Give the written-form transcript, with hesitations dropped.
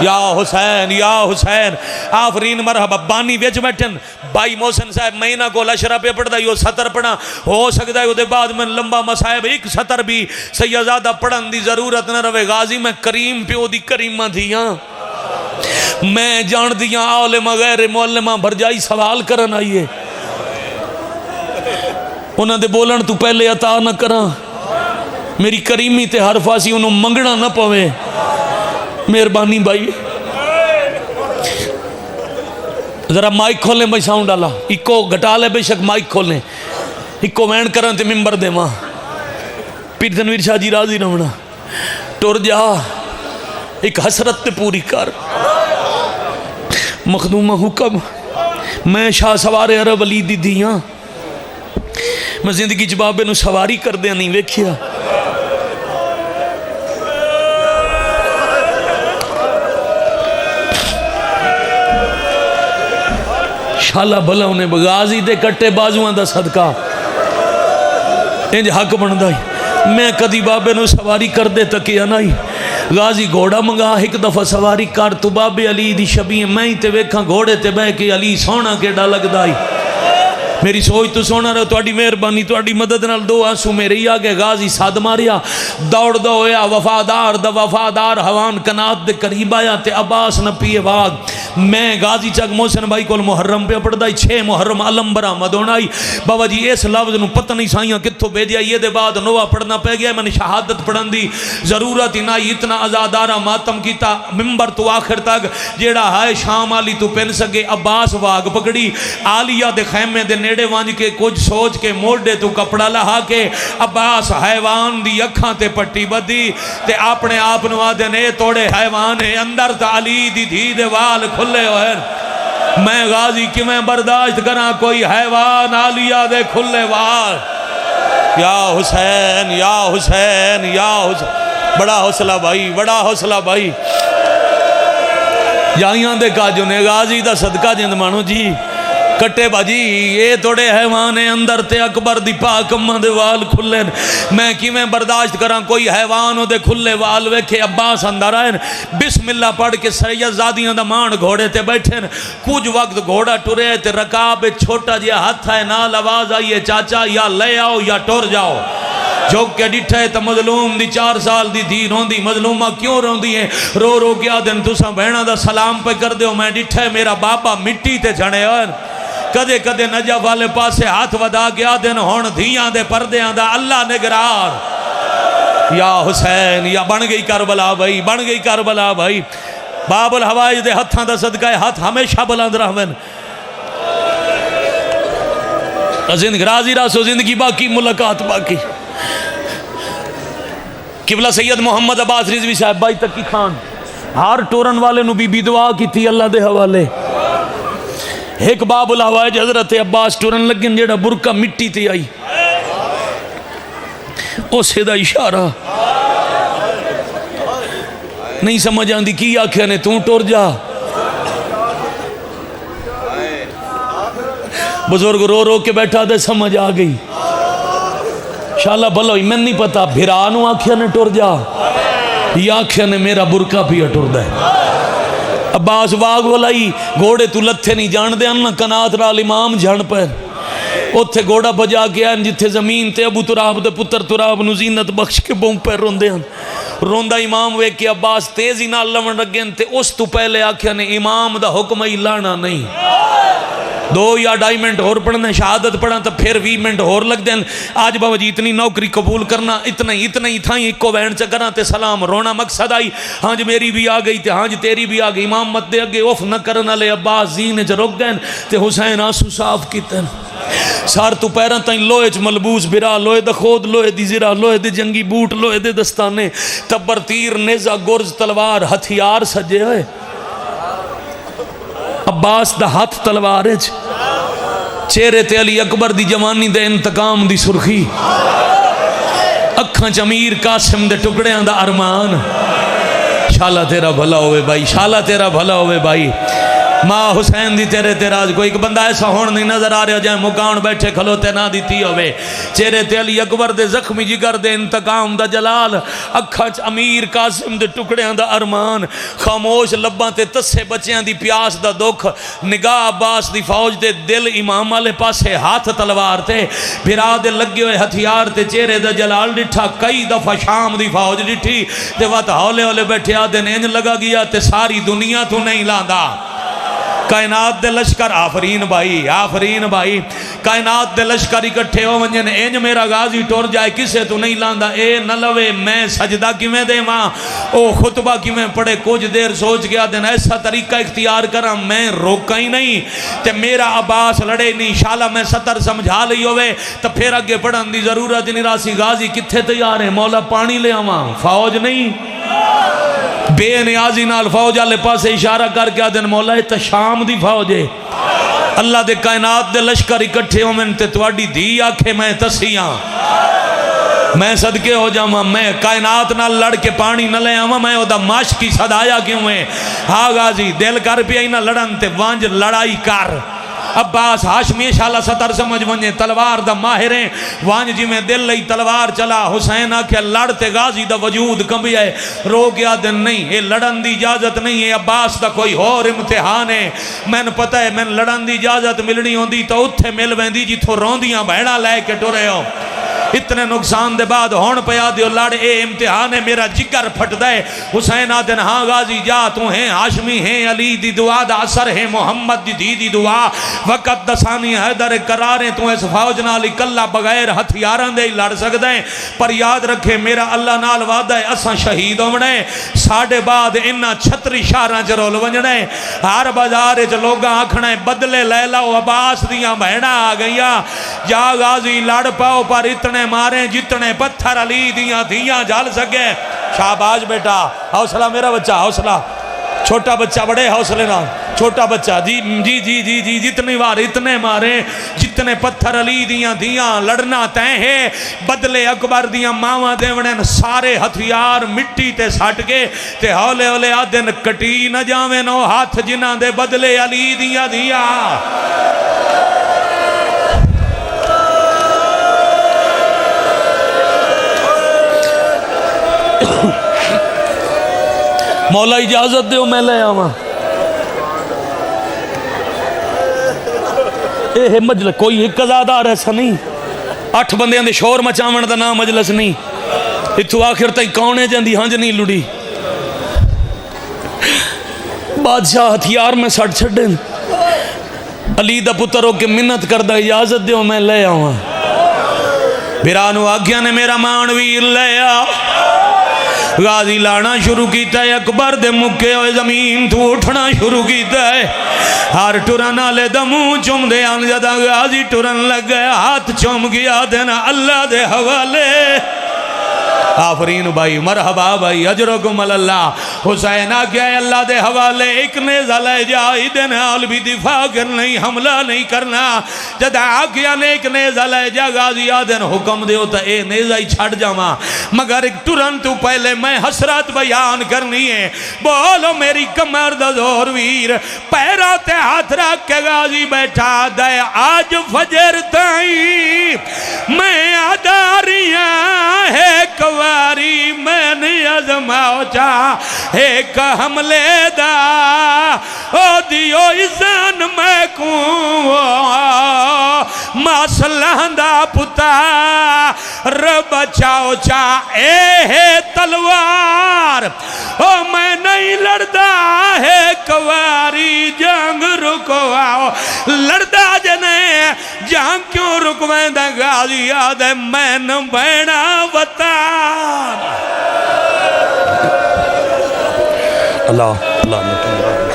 یا حسین یا حسین آفرین مرحبا بانی ویچ بیٹھن بائی محسن صاحب میں نہ کو لشرہ پہ پڑھ دا یہ سطر پڑھا ہو سکتا ہے وہ بعد میں لمبا مسائب ایک سطر بھی سیدزادہ پڑھن دی ضرورت نہ روے غازی میں کریم پیو دی کریمہ دیاں میں جان دیاں عالم غیر معلمہ بھرجائی سوال کرن آئیے انہاں دے بولن تو پہلے عطا نہ کراں میری کریمی تے ہر فاسی انہوں منگنا نہ پوے مہربانی بھائی ذرا مائک کھولیں بھائی ساؤنڈ ڈالا ایکو گھٹا لے بے شک مائک کھولیں ایکو وین کرن تے ممبر دے ماں پیر تنویر شاہ جی راضی رہنا ٹور جا ایک حسرت تے پوری کر مخدومہ حکم میں شاہ سوار عرب علی دی دیاں میں زندگی جبابے نو سواری کر دیا نہیں ویکھیا شالا بھلا انہیں بغازی دے کٹے بازوان دا صدقہ انج حق بندائی میں کدی بابے نو سواری کر دے تکیا نہیں غازی گھوڑا منگا ایک دفعہ سواری کر تو بابے علی دی شبیہ میں ہی تے ویکھاں گھوڑے تے بہ کے علی سونا کے ڈالک دائی میری سوچ تو سونا رہا توڑی مہربانی توڑی مدد نال دو آنسو میرے ہی آگے غازی ساد ماریا دوڑ دو ہویا وفادار دا وفادار ہوان کنات دے قریب آیا تے عباس نہ پیے واگ میں غازی چک محسن بھائی کو محرم پہ پڑھ دائی 6 محرم علم برآمد ہونائی بابا جی اس لفظ نو پتہ نہیں سائیاں کتھوں بھیجیا یہ دے بعد نوہ پڑھنا پہ گیا میں نے شہادت پڑھن دی ضرورت ہی نہ اتنا آزادارہ ماتم کیتا ممبر تو آخر تک جیڑا ہائے شام آلی تو پہن سکے عباس واگ پکڑی آلیہ دے خیمے دے نیڑے وانج کے کچھ سوچ کے موڑے تو کپڑا لہا کے عباس حیوان دی اکھاں تے پٹی بدی تے اپنے آپ نوادے نے توڑے حیوان ہے اندر تا علی دی دھی دے وال کھلے ہوئے میں غازی کی میں برداشت کرنا کوئی حیوان آلیہ دے کھلے وال یا حسین یا حسین یا حسین بڑا حوصلہ بھائی بڑا حوصلہ بھائی جائیاں دے کاجو نے غازی دا صدقہ جند مانو جی کٹے باجی یہ توڑے حیوانے اندر تے اکبر دی پاک امہ دے وال کھلے میں کی میں برداشت کراں کوئی حیوانوں دے کھلے وال ویکھے عباس اندر آئیں بسم اللہ پڑھ کے سید زادیاں دا مان گھوڑے تے بیٹھیں کچھ وقت گھوڑا ٹورے تے رکاب چھوٹا جیا ہاتھ ہے نال آواز آئیے چاچا یا لے آؤ یا ٹور جاؤ جھوک کے ڈٹھے تا مظلوم دی 4 سال دی دھی رون دی مظلومہ کیوں رون دی ہیں رو رو کیا دن تو ساں بہنہ دا سلام پہ کر دے میں ڈٹھے میرا بابا مٹی تے جھڑے ہوئے کدے کدے نجف والے پاسے ہاتھ ودا گیا دن ہون دھیاں دے پردیاں دا اللہ نگرار یا حسین یا بن گئی کربلا بھائی بن گئی کربلا بھائی باب الحوائج دے ہتھاں دا صدقہ ہے ہاتھ ہمیشہ بلند رہویں زندگی راضی راسو زندگی باقی ملاقات باقی قبلہ سید محمد عباس رضوی صاحب بائی تکی خان ہر ٹورن والے نو بی دعا کی تھی اللہ دے حوالے ایک باب الحوائج حضرت عباس ٹورن لگن جیڑا برکہ مٹی تے آئی او سیدھا اشارہ نہیں سمجھ آن دی کی آکھیا نے توں ٹور جا بزرگ رو رو کے بیٹھا دے سمجھ آ گئی شاءاللہ بھلوئی میں نہیں پتا بھیرانو آکھیا نے ٹور جا یا آکھیا نے میرا برکہ پیا ٹور دے عباس واگ والائی گھوڑے تو لتھے نہیں جان دے انہ کنات رال امام جھن پر اتھے گھوڑا بجا گیا جتھے زمین تے ابو تراب دے پتر تراب نو زینت بخش کے بوں پر روندے ہیں روندہ امام وے کہ عباس تیزی نہ لون رگین تے اس تو پہلے آکھیا نے امام دا حکم ہی لانا نہیں 2 یا 2.5 منٹ اور پڑھنے شہادت پڑھا تو پھر 20 منٹ اور لگ دیں آج بابا جی اتنی نوکری قبول کرنا اتنا ہی تھائیں ایک کو وین چکرنا تے سلام رونا مقصد آئی ہاں جی میری بھی آ گئی تے ہاں جی تیری بھی آ گئی امام مت دے اگے اوف نہ کرنا لے عباس زین چ رک گئے تے حسین آنسو صاف کیتے سار تو پیران تائیں لوہے چ ملبوس برا لوہے دا خود لوہے دی زرا لوہے دے جنگی بوٹ لوہے دے دستانے تبر تیر نیزہ گرز تلوار ہتھیار سجے ہوئے عباس دا ہاتھ تلوارے چہرے تے علی اکبر دی جوانی دے انتقام دی سرخی اکھاں چمیر قاسم دے ٹکڑیاں دا ارمان شالا تیرا بھلا ہوئے بھائی شالا تیرا بھلا ہوئے بھائی ماں حسین دی تیرے تیراج کوئی ایک بندہ ایسا ہون نہیں نظر آ رہا جائے مکان بیٹھے کھلوتے نہ دیتی ہوئے چہرے تے علی اکبر دے زخمی جگر دے انتقام دا جلال اکھاں امیر قاسم دے ٹکڑیاں دا ارمان خاموش لباں تے تسے بچیاں دی پیاس دا دکھ نگاہ عباس دی فوج دے دل امام والے پاسے ہاتھ تلوار تے بھرا دے لگے ہوئے ہتھیار تے چہرے دا جلال ڈٹھا کئی دفعہ شام دی فوج ڈٹھی تے وقت ہولے ہولے بیٹھے آدھے نینج لگا گیا تے ساری دنیا تو نہیں لاندا کائنات دے لشکر آفرین بھائی کائنات دے لشکر اکٹھے ہو ونجن اینج میرا غازی ٹور جائے کسے تو نہیں لاندا اے نہ لوے میں سجدہ کی میں دے ماں او خطبہ کی میں پڑھے کچھ دیر سوچ گیا دن ایسا طریقہ اختیار کرا میں روکا ہی نہیں تے میرا عباس لڑے نہیں شالا میں ستر سمجھا لئی ہوئے تو پھر اگے پڑھن دی ضرورت نہیں راسی غازی کتھے تیار ہے مولا پانی لے آواں فوج نہیں بے نیازی نال فوج آلے پاسے اشارہ کر کے آدھن مولا ہے تا شام دی فوج ہے اللہ دے کائنات دے لشکر اکٹھے ہو میں تے تواڈی دھی آکھے میں تسیاں میں صدقے ہو جاواں میں کائنات نال لڑ کے پانی نہ لے آواں میں او دا ماش کی صدایا کیوں ہے ہاں غازی دل کر پیا ہی نہ لڑن تے وانج لڑائی کر عباس ہاشمی شالا ستر سمجھ ونجے تلوار دا ماہریں وانج جی میں دل لئی تلوار چلا حسین آکھیا لڑتے غازی دا وجود کمبی ہے رو گیا دن نہیں اے لڑن دی اجازت نہیں ہے عباس دا کوئی اور امتحان ہے میں نے پتہ ہے میں لڑن دی اجازت ملنی ہوندی تو اتھے مل ویندی جی تھو روندیاں بہڑا لے کے ٹورے ہو اتنے نقصان دے بعد ہون پیا دیو لڑ اے امتحان ہے میرا جگر پھٹ دے حسین آدن ہاں غازی جا تو ہیں ہاشمی ہیں علی دی دعا دا اثر ہے محمد دی دعا وقت دسانی حیدر قراریں تو اس فوج نال اکلا بغیر ہتھیاران دے لڑ سکتے ہیں پر یاد رکھے میرا اللہ نال وعدہ ہے اساں شہید ہونے ساڑھے بعد انہا چھتری شاراں چرول ونجنے ہر بازار چ لوگاں آکھنے بدلے لے لاؤ عباس دیاں بہنا آ گئیاں جا غازی لڑ پاؤ پر اتنے ماریں جتنے پتھر علی دیاں جھال سکے شاباش بیٹا حوصلہ میرا بچہ حوصلہ چھوٹا بچہ بڑے حوصلے نہ چھوٹا بچہ جی جتنی بار اتنے ماریں جتنے پتھر علی دیاں لڑنا تیں ہے بدلے اکبر دیاں ماواں دیوڑیں سارے ہتھیار مٹی تے ساٹھ کے تے ہولے ہولے آدھن کٹی نہ جاویں نو ہاتھ جنہ دے بدلے علی دیاں مولا اجازت دیو میں لے آواں اے مجلس کوئی ایک ازادار ایسا نہیں 8 بندیاں دے شور مچاون دا نام مجلس نہیں اتھو آخر تائی کونے جاندی ہنج نہیں لڑی بادشاہ ہتھیار میں سڑ چھڑیں علی دا پتروں کے منت کردہ اجازت دیو میں لے آواں بیرانو آگیا نے میرا مانویر لے آ غازی لانا شروع کیتا ہے اکبر دے مکے ہوئے زمین تو اٹھنا شروع کیتا ہے ہر ٹرن آلے دمو چم دے آن جدا غازی ٹرن لگ گیا ہاتھ چم گیا دینا اللہ دے حوالے آفرین بھائی مرحبا بھائی اجرکم اللہ حسین آگیا ہے اللہ دے حوالے ایک نیزہ لے جائی دنال بھی دفاع کرنی حملہ نہیں کرنا جدہ آگیا نے ایک نیزہ لے جا غازی آدن حکم دے ہوتا اے نیزہ ہی چھڑ جاما مگر ایک ترن تو پہلے میں حسرت بیان کرنی ہے بولو میری کمر دا زور ویر پیراتے ہاتھ رکھ کے غازی بیٹھا دے آج فجر تائی میں آداریاں ہے کواری میں نے ازماؤ چاہ ایک حملے دا او دیو ازان میں کوں ماسلہن دا پتا رب چاو چاہ اے تلوار او میں نہیں لڑدا ہے کواری جنگ رکواؤ لڑدا جنے جنگ کیوں رکویں دا غازی آدھے میں نہ بینا وطان اللہ اللہ